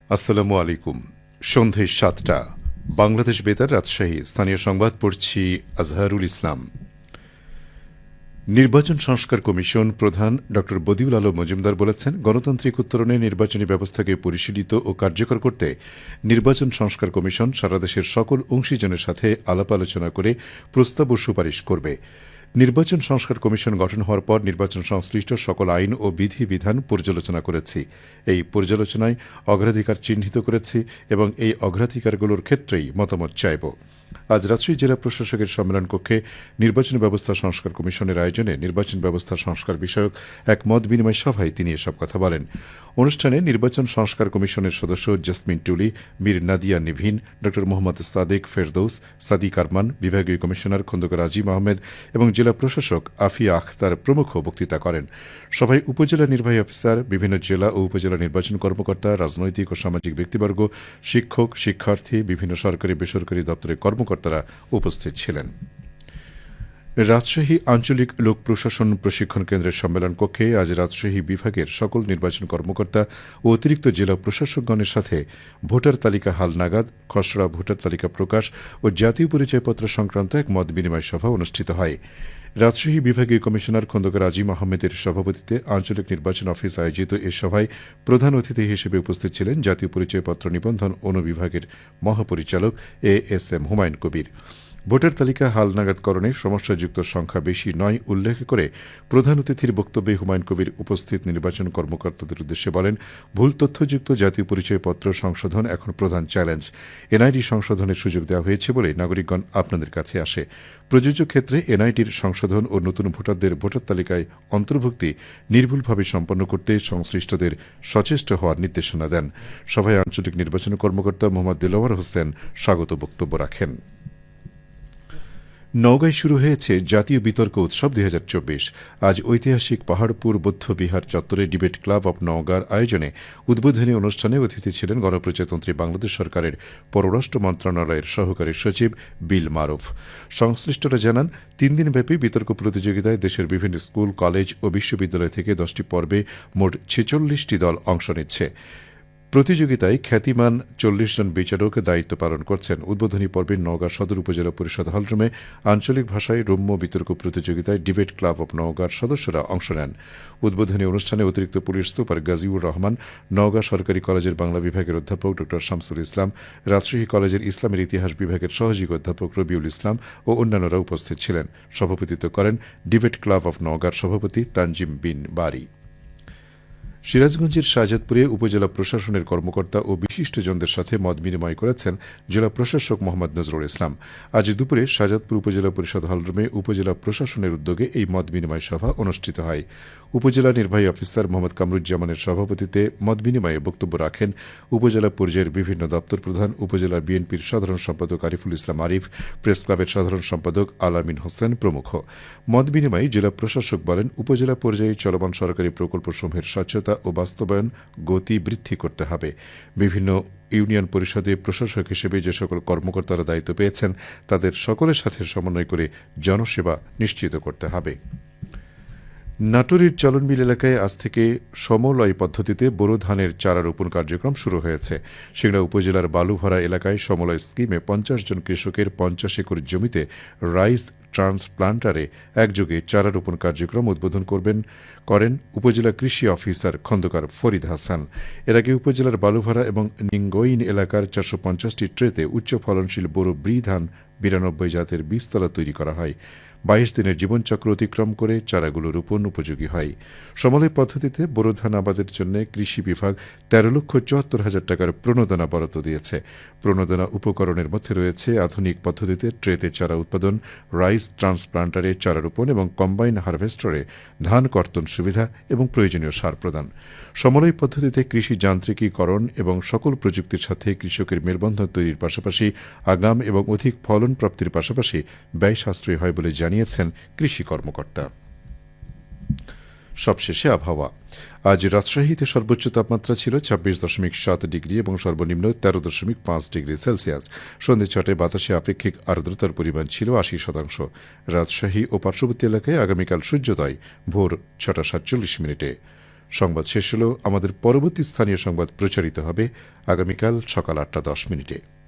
আসসালামু আলাইকুম। সন্ধে ৭টা বাংলাদেশ বেতার রাজশাহী। স্থানীয় সংবাদ পড়ছি আজহারুল ইসলাম। নির্বাচন সংস্কার কমিশন প্রধান ড বদিউল আলম মজুমদার বলেছেন, গণতান্ত্রিক উত্তরণে নির্বাচনী ব্যবস্থাকে পরিশীলিত ও কার্যকর করতে নির্বাচন সংস্কার কমিশন সারা দেশের সকল অংশীজনের সাথে আলাপ আলোচনা করে প্রস্তাব ও সুপারিশ করবে। নির্বাচন সংস্কার কমিশন গঠন হওয়ার পর নির্বাচন সংশ্লিষ্ট সকল আইন ও বিধিবিধান পর্যালোচনা করেছি। এই পর্যালোচনায় অগ্রাধিকার চিহ্নিত করেছি এবং এই অগ্রাধিকারগুলোর ক্ষেত্রেই মতামত চাইব। আজ রাজশাহী জেলা প্রশাসকের সম্মেলন কক্ষে নির্বাচন ব্যবস্থা সংস্কার কমিশনের আয়োজনে নির্বাচন ব্যবস্থা সংস্কার বিষয়ক এক মত বিনিময় সভায় তিনি এসব কথা বলেন। অনুষ্ঠানে নির্বাচন সংস্কার কমিশনের সদস্য জেসমিন টুলি, মীর নাদিয়া নিভিন, ড মোহাম্মদ সাদেক ফেরদৌস, সাদিক আরমান, বিভাগীয় কমিশনার খন্দকার আজিম আহমেদ এবং জেলা প্রশাসক আফিয়া আখতার প্রমুখ বক্তৃতা করেন। সভায় উপজেলা নির্বাহী অফিসার, বিভিন্ন জেলা ও উপজেলা নির্বাচন কর্মকর্তা, রাজনৈতিক ও সামাজিক ব্যক্তিবর্গ, শিক্ষক, শিক্ষার্থী, বিভিন্ন সরকারি বেসরকারি দপ্তরের কর্মকর্তারা উপস্থিত ছিলেন। রাজশাহী আঞ্চলিক লোক প্রশাসন প্রশিক্ষণ কেন্দ্রের সম্মেলন কক্ষে আজ রাজশাহী বিভাগের সকল নির্বাচন কর্মকর্তা ও অতিরিক্ত জেলা প্রশাসকগণের সাথে ভোটার তালিকা হালনাগাদ, খসড়া ভোটার তালিকা প্রকাশ ও জাতীয় পরিচয়পত্র সংক্রান্ত এক মত বিনিময় সভা অনুষ্ঠিত হয়। রাজশাহী বিভাগীয় কমিশনার খন্দকার আজিম আহমেদের সভাপতিত্বে আঞ্চলিক নির্বাচন অফিস আয়োজিত এ সভায় প্রধান অতিথি হিসেবে উপস্থিত ছিলেন জাতীয় পরিচয়পত্র নিবন্ধন অনুবিভাগের মহাপরিচালক এএসএম হুমায়ুন কবির। ভোটার তালিকা হালনাগাদকরণে সমস্যাযুক্ত সংখ্যা বেশি নয় উল্লেখ করে প্রধান অতিথির বক্তব্যে হুমায়ুন কবির উপস্থিত নির্বাচন কর্মকর্তাদের উদ্দেশ্যে বলেন, ভুল তথ্যযুক্ত জাতীয় পরিচয়পত্র সংশোধন এখন প্রধান চ্যালেঞ্জ। এনআইডি সংশোধনের সুযোগ দেওয়া হয়েছে বলে নাগরিকগণ আপনাদের কাছে আসে। প্রযোজ্য ক্ষেত্রে এনআইডির সংশোধন ও নতুন ভোটারদের ভোটার তালিকায় অন্তর্ভুক্তি নির্ভুলভাবে সম্পন্ন করতে সংশ্লিষ্টদের সচেষ্ট হওয়ার নির্দেশনা দেন। সভায় আঞ্চলিক নির্বাচন কর্মকর্তা মোহাম্মদ দিলওয়ার হোসেন স্বাগত বক্তব্য রাখেন। নওগাঁয় শুরু হয়েছে জাতীয় বিতর্ক উৎসব ২০২৪। আজ ঐতিহাসিক পাহাড়পুর বৌদ্ধ বিহার চত্বরে ডিবেট ক্লাব অব নওগাঁর আয়োজনে উদ্বোধনী অনুষ্ঠানে অতিথি ছিলেন গণপ্রজাতন্ত্রী বাংলাদেশ সরকারের পররাষ্ট্র মন্ত্রণালয়ের সহকারী সচিব বিল মারুফ। সংশ্লিষ্টরা জানান, ৩ দিনব্যাপী বিতর্ক প্রতিযোগিতায় দেশের বিভিন্ন স্কুল, কলেজ ও বিশ্ববিদ্যালয় থেকে 10টি পর্বে মোট ৪৬টি দল অংশ নিচ্ছে। প্রতিযোগিতায় খ্যাতিমান ৪০ জন বিচারক দায়িত্ব পালন করছেন। উদ্বোধনী পর্বে নওগাঁ সদর উপজেলা পরিষদ হলরুমে আঞ্চলিক ভাষায় রম্য বিতর্ক প্রতিযোগিতায় ডিবেট ক্লাব অব নওগাঁর সদস্যরা অংশ নেন। উদ্বোধনী অনুষ্ঠানে অতিরিক্ত পুলিশ সুপার গাজীউর রহমান, নওগাঁ সরকারি কলেজের বাংলা বিভাগের অধ্যাপক ড শামসুল ইসলাম, রাজশাহী কলেজের ইসলামের ইতিহাস বিভাগের সহযোগী অধ্যাপক রবিউল ইসলাম ও অন্যান্যরা উপস্থিত ছিলেন। সভাপতিত্ব করেন ডিবেট ক্লাব অব নওগাঁর সভাপতি তানজিম বিন বারি। সিরাজগঞ্জের শাহজাদপুরে উপজেলা প্রশাসনের কর্মকর্তা ও বিশিষ্টজনদের সাথে মত বিনিময় করেছেন জেলা প্রশাসক মোহাম্মদ নজরুল ইসলাম। আজ দুপুরে শাহজাদপুর উপজেলা পরিষদ হলরুমে উপজেলা প্রশাসনের উদ্যোগে এই মত বিনিময় সভা অনুষ্ঠিত হয়। উপজেলা নির্বাহী অফিসার মোহাম্মদ কামরুজ্জামানের সভাপতিত্বে মত বিনিময়ে বক্তব্য রাখেন উপজেলা পর্যায়ের বিভিন্ন দপ্তর প্রধান, উপজেলা বিএনপির সাধারণ সম্পাদক আরিফুল ইসলাম আরিফ, প্রেস ক্লাবের সাধারণ সম্পাদক আলামিন হোসেন প্রমুখ। মত বিনিময়ে জেলা প্রশাসক বলেন, উপজেলা পর্যায়ে চলমান সরকারি প্রকল্পসমূহের স্বচ্ছতা ও বাস্তবায়ন গতি বৃদ্ধি করতে হবে। বিভিন্ন ইউনিয়ন পরিষদে প্রশাসক হিসেবে যে সকল কর্মকর্তারা দায়িত্ব পেয়েছেন তাদের সকলের সাথে সমন্বয় করে জনসেবা নিশ্চিত করতে হবে। নাটোরের চলনবিল এলাকায় আজ থেকে সমলয় পদ্ধতিতে বোরো ধানের চারা রোপণ কার্যক্রম শুরু হয়েছে। সিংড়া উপজেলার বালুভরা এলাকায় সমলয় স্কিমে ৫০ জন কৃষকের ৫০ একর জমিতে রাইস ট্রান্সপ্লান্টারে একযোগে চারা রোপণ কার্যক্রম উদ্বোধন করেন উপজেলা কৃষি অফিসার খন্দকার ফরিদ হাসান। এর আগে উপজেলার বালুভরা এবং নিঙ্গইন এলাকার ৪৫০টি ট্রেতে উচ্চ ফলনশীল বোরো ব্রি ধান ৯২ জাতের বীজতলা তৈরি করা হয়। ২২ দিনের জীবনচক্র অতিক্রম করে চারাগুলো রোপণ উপযোগী হয়। সমলয় পদ্ধতিতে বোরো ধান আবাদের জন্য কৃষি বিভাগ ১৩,৭৪,০০০ টাকার প্রণোদনা বরাদ্দ দিয়েছে। প্রণোদনা উপকরণের মধ্যে রয়েছে আধুনিক পদ্ধতিতে ট্রেতে চারা উৎপাদন, রাইস ট্রান্সপ্লান্টারে চারা রোপণ এবং কম্বাইন হারভেস্টরে ধান কর্তন সুবিধা এবং প্রয়োজনীয় সার প্রদান। সমলয় পদ্ধতিতে কৃষি যান্ত্রিকীকরণ এবং সকল প্রযুক্তির সাথে কৃষকের মেলবন্ধন তৈরির পাশাপাশি আগাম এবং অধিক ফলন প্রাপ্তির পাশাপাশি ব্যয় সাশ্রয়ী হয় বলে জানিয়েছেন কৃষি কর্মকর্তা। সবশেষে আবহাওয়া। আজ রাজশাহীতে সর্বোচ্চ তাপমাত্রা ছিল ২৬.৭ ডিগ্রি এবং সর্বনিম্ন ১৩.৫ ডিগ্রি সেলসিয়াস। সন্ধ্যে ৬টায় বাতাসে আপেক্ষিক আর্দ্রতার পরিমাণ ছিল ৮০%। রাজশাহী ও পার্শ্ববর্তী এলাকায় আগামীকাল সূর্যোদয় ভোর ৬টা ৪৭ মিনিটে। সংবাদ শেষ হল। আমাদের পরবর্তী স্থানীয় সংবাদ প্রচারিত হবে আগামীকাল সকাল ৮:১০।